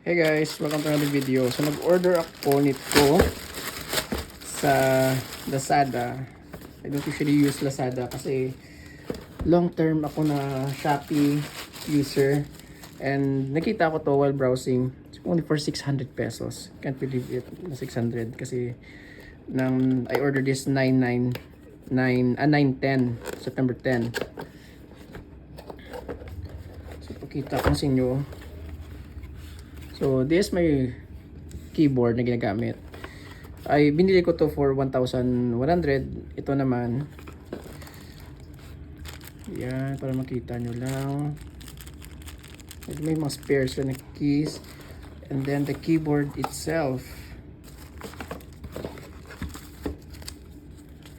Hey guys, welcome to another video. So nag-order ako nito sa Lazada. I don't usually use Lazada kasi long term ako na Shopee user. And nakita ko to while browsing. It's only for 600 pesos. Can't believe it na 600 kasi I ordered this 910 September 10. So pakita ko sa inyo. So, this is my keyboard na ginagamit. Ay, binili ko to for 1,100. Ito naman. Yan, para makita nyo lang. May mga spares na keys. And then the keyboard itself.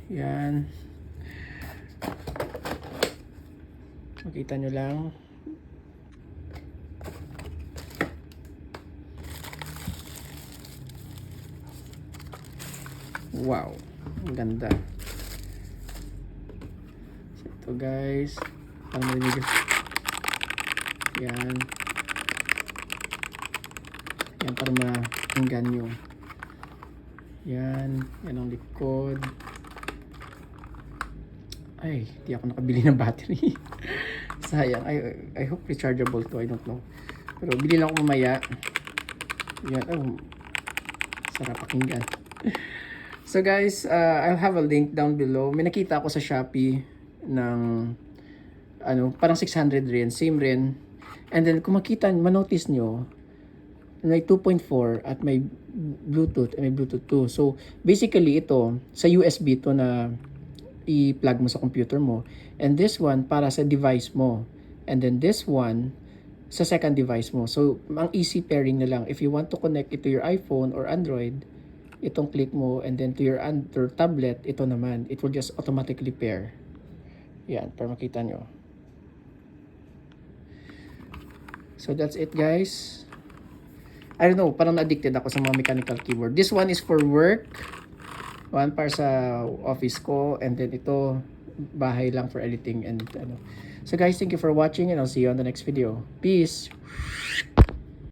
Yan. Makita nyo lang. Wow, ang ganda. So, ito guys, para marinig. Yan. Yan, para makinggan nyo. Yan, yan ang likod. Ay, di ako nakabili ng battery. Sayang. I hope rechargeable to, I don't know. Pero bili lang ako mamaya. Yan, oh, sarap pakinggan. So guys, I'll have a link down below. May nakita ako sa Shopee ng parang 600 rin, same rin. And then kung manotice nyo, may 2.4 at may Bluetooth, may Bluetooth 2. So basically ito, sa USB to na i-plug mo sa computer mo. And this one para sa device mo. And then this one sa second device mo. So ang easy pairing na lang. If you want to connect it to your iPhone or Android, itong click mo, and then to your tablet, ito naman, it will just automatically pair. Yan, para makita nyo. So that's it guys. I don't know, parang addicted ako sa mga mechanical keyboard. This one is for work, one para sa office ko, and then ito bahay lang for editing and So guys, thank you for watching, and I'll see you on the next video. Peace.